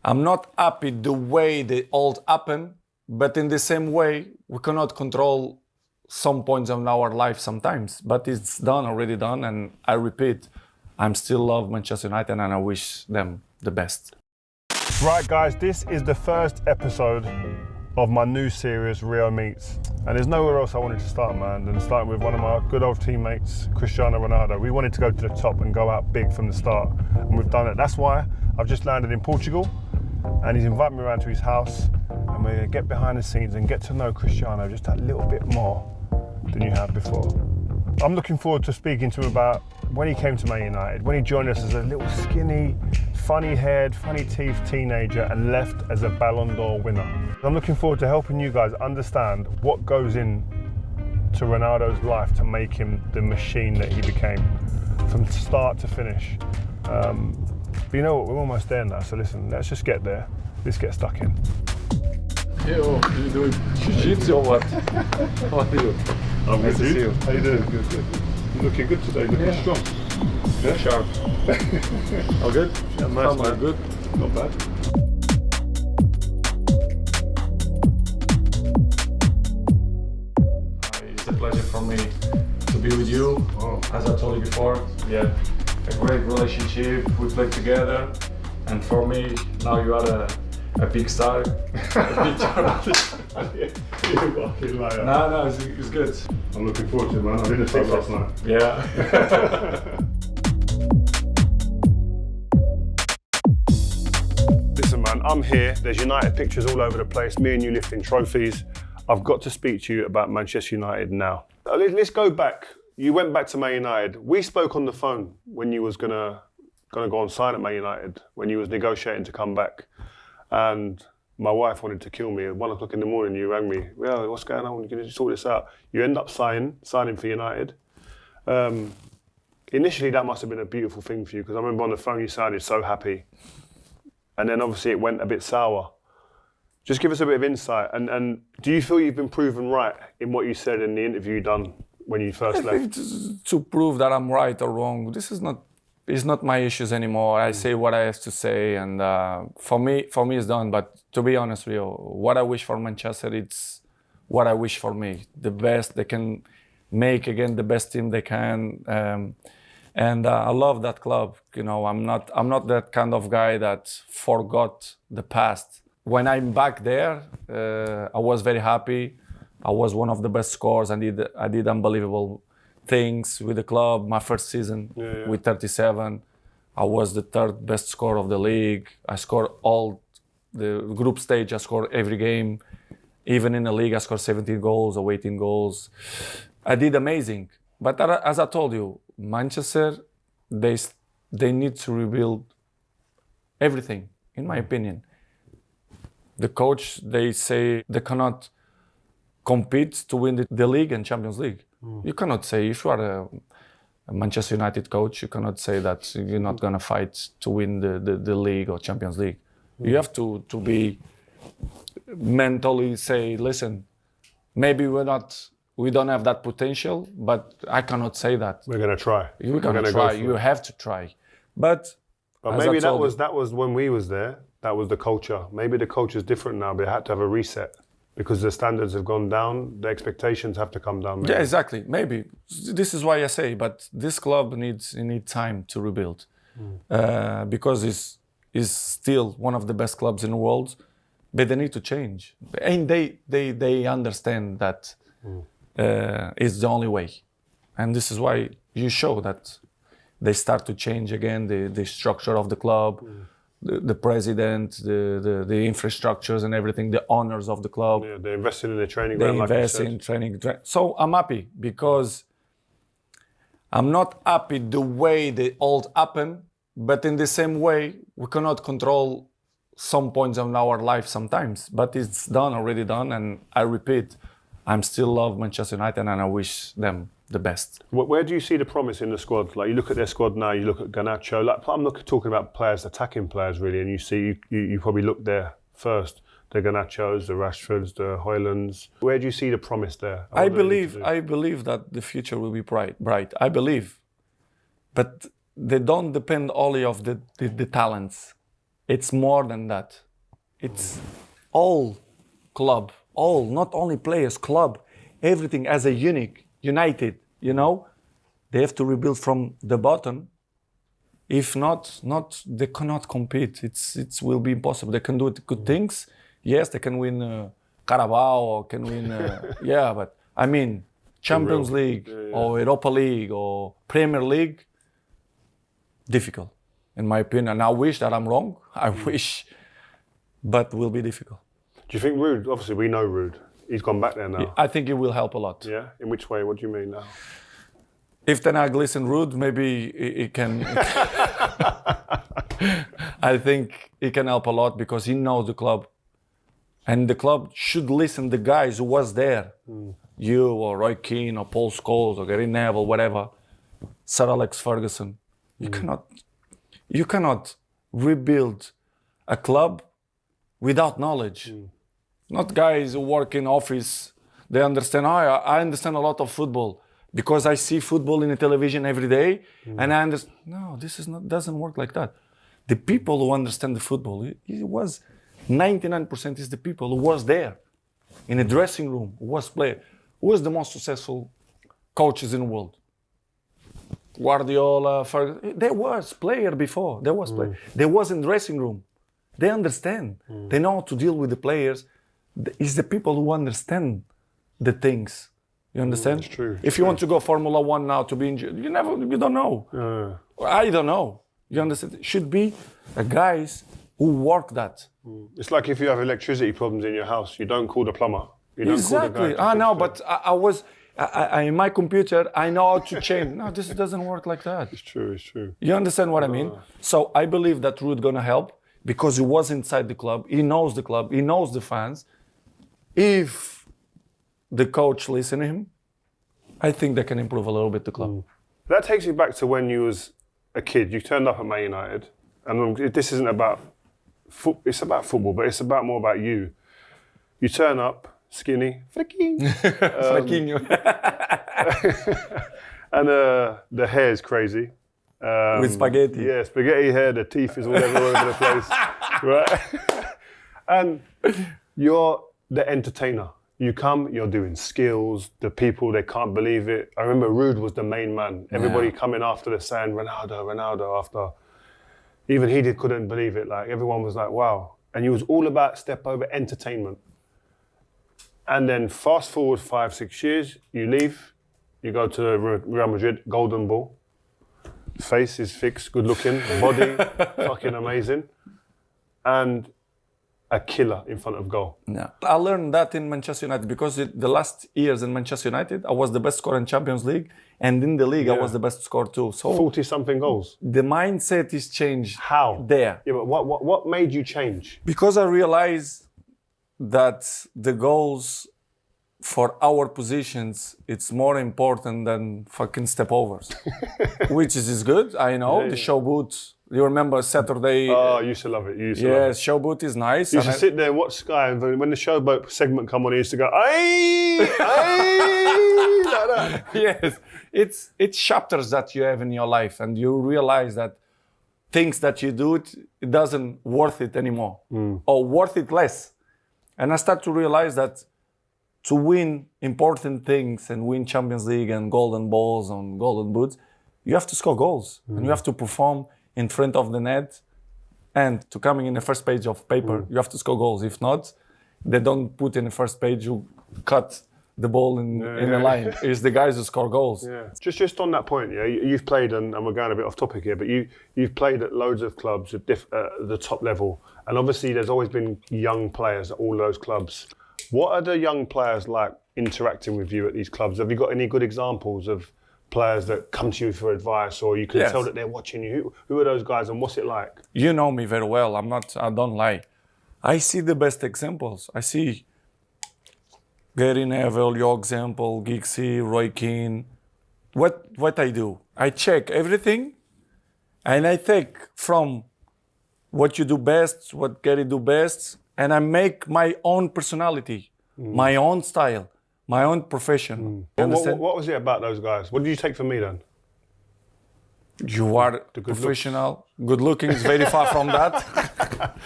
I'm not happy the way the old happened, but in the same way, we cannot control some points of our life sometimes. But it's done, already done, and I repeat, I'm still love Manchester United and I wish them the best. Right guys, this is the first episode of my new series, Rio Meets. And there's nowhere else I wanted to start, man, than starting with one of my good old teammates, Cristiano Ronaldo. We wanted to go to the top and go out big from the start, and we've done it. That's why I've just landed in Portugal, and he's invited me around to his house, and we're gonna get behind the scenes and get to know Cristiano just a little bit more than you have before. I'm looking forward to speaking to him about when he came to Man United, when he joined us as a little skinny, funny-haired, funny-teethed teenager and left as a Ballon d'Or winner. I'm looking forward to helping you guys understand what goes in to Ronaldo's life to make him the machine that he became, from start to finish. But you know what, we're almost there now, so listen, let's just get there. Let's get stuck in. Yo, you doing jiu-jitsu or what? How are you? I'm Nice good, to see dude. you. How you doing? Good. You're looking good today, looking strong. Yeah? Sharp. All good? Yeah, nice, man. Good? Not bad. It's a pleasure for me to be with you. As I told you before, we had a great relationship. We played together, and for me, now you are a big star, a big journalist. You fucking liar. No, it's good. I'm looking forward to it, man. I didn't think last night. Yeah. Listen, man, I'm here. There's United pictures all over the place. Me and you lifting trophies. I've got to speak to you about Manchester United now. Let's go back. You went back to Man United. We spoke on the phone when you was gonna go on sign at Man United, when you was negotiating to come back. And my wife wanted to kill me. At 1 o'clock in the morning, you rang me. Well, what's going on? You're going to sort this out. You end up signing for United. Initially, that must have been a beautiful thing for you, because I remember on the phone you sounded so happy. And then obviously it went a bit sour. Just give us a bit of insight. And do you feel you've been proven right in what you said in the interview you done when you first left? To prove that I'm right or wrong, this is not my issues anymore. I say what I have to say, and for me it's done. But to be honest with you, what I wish for Manchester, it's what I wish for me. The best they can make, again, the best team they can. And I love that club. You know, I'm not that kind of guy that forgot the past. When I'm back there, I was very happy. I was one of the best scorers. I did unbelievable things with the club. My first season with 37, I was the third best scorer of the league. I scored all the group stage. I scored every game. Even in the league, I scored 17 goals or 18 goals. I did amazing. But as I told you, Manchester, they need to rebuild everything, in my opinion. The coach, they say they cannot compete to win the league and Champions League. You cannot say, if you are a Manchester United coach, you cannot say that you're not going to fight to win the league or Champions League. You have to be mentally say, listen, maybe we don't have that potential, but I cannot say that. We're going to try. We're going to try. You have to try. But maybe that was when we was there. That was the culture. Maybe the culture is different now, but it had to have a reset. Because the standards have gone down, the expectations have to come down. Maybe. Yeah, exactly. Maybe this is why I say. But this club needs time to rebuild, because it's still one of the best clubs in the world. But they need to change, and they understand that it's the only way. And this is why you show that they start to change again the structure of the club. The president, the infrastructures and everything, the owners of the club. Yeah, they invested in the training ground. They invest in training. So I'm happy, because I'm not happy the way the old happened, but in the same way, we cannot control some points of our life sometimes. But it's done, already done. And I repeat, I'm still love Manchester United and I wish them the best. Where do you see the promise in the squad? Like, you look at their squad now, you look at Garnacho. Like, I'm not talking about players, attacking players really, and you see you probably look there first. The Garnachos, the Rashfords, the Højlunds. Where do you see the promise there? I believe that the future will be bright. I believe, but they don't depend only of the talents. It's more than that. It's all club, all, not only players, club, everything as a united, you know? They have to rebuild from the bottom. If not, they cannot compete. It will be impossible. They can do good things. Yes, they can win Carabao or can win, yeah, but I mean, Champions League or Europa League or Premier League, difficult, in my opinion. And I wish that I'm wrong. I wish, but will be difficult. Do you think Ruud, obviously we know Ruud, he's gone back there now. I think it will help a lot. Yeah? In which way? What do you mean now? If Ten Hag listen Ruud, maybe it can. I think it can help a lot because he knows the club. And the club should listen to the guys who was there. You or Roy Keane or Paul Scholes or Gary Neville, whatever. Sir Alex Ferguson. You cannot rebuild a club without knowledge. Not guys who work in office. They understand, I understand a lot of football because I see football in the television every day and I understand. No, doesn't work like that. The people who understand the football, it was 99% is the people who was there in a dressing room, who was player, who was the most successful coaches in the world. Guardiola, Ferguson, there was player before, there was player. There was in dressing room. They understand. They know how to deal with the players. It's the people who understand the things. You understand? It's true. If you want to go Formula One now to be injured, you don't know. I don't know. You understand? It should be guys who work that. It's like if you have electricity problems in your house, you don't call the plumber. You don't Exactly. call the guy. No, but I in my computer, I know how to change. No, this doesn't work like that. It's true, it's true. You understand what I mean? So I believe that Ruud gonna help because he was inside the club. He knows the club. He knows the fans. If the coach listen to him, I think they can improve a little bit the club. That takes me back to when you was a kid. You turned up at Man United, and this isn't about it's about football, but it's more about you. You turn up, skinny, Fraquinho. and the hair is crazy. With spaghetti. Yeah, spaghetti hair, the teeth is all over the place. Right? And you're the entertainer. You come, you're doing skills, the people, they can't believe it. I remember Ruud was the main man. Everybody coming after the saying, Ronaldo, after. Even he couldn't believe it. Like, everyone was like, wow. And you was all about step over entertainment. And then fast forward 5-6 years, you leave, you go to Real Madrid, golden ball. Face is fixed, good looking, body, fucking amazing. And a killer in front of goal. Yeah. I learned that in Manchester United because the last years in Manchester United, I was the best scorer in Champions League, and in the league, I was the best scorer too. So 40-something goals. The mindset is changed. How? There. Yeah, but what made you change? Because I realized that the goals for our positions, it's more important than fucking step overs, which is good. I know the show boot. You remember Saturday? Oh, I used to love it. Yes, showboat is nice. You used to sit there and watch Sky, and when the showboat segment come on, he used to go, "Aye, aye," like that. Yes, it's chapters that you have in your life, and you realize that things that you do, it doesn't worth it anymore, or worth it less. And I start to realize that to win important things and win Champions League and golden balls and golden boots, you have to score goals and you have to perform in front of the net, and to coming in the first page of paper, you have to score goals. If not, they don't put in the first page, you cut the ball in the line. It's the guys who score goals. Yeah. Just on that point, you've played, and we're going a bit off topic here, but you've played at loads of clubs at the top level, and obviously there's always been young players at all those clubs. What are the young players like interacting with you at these clubs? Have you got any good examples of players that come to you for advice, or you can tell that they're watching you? Who are those guys, and what's it like? You know me very well. I don't lie. I see the best examples. I see Gary Neville, your example, Giggsy, Roy Keane. What I do, I check everything, and I take from what you do best, what Gary do best, and I make my own personality, my own style, my own profession. What was it about those guys? What did you take from me then? You are good looks. professional. Good looking is very far from that.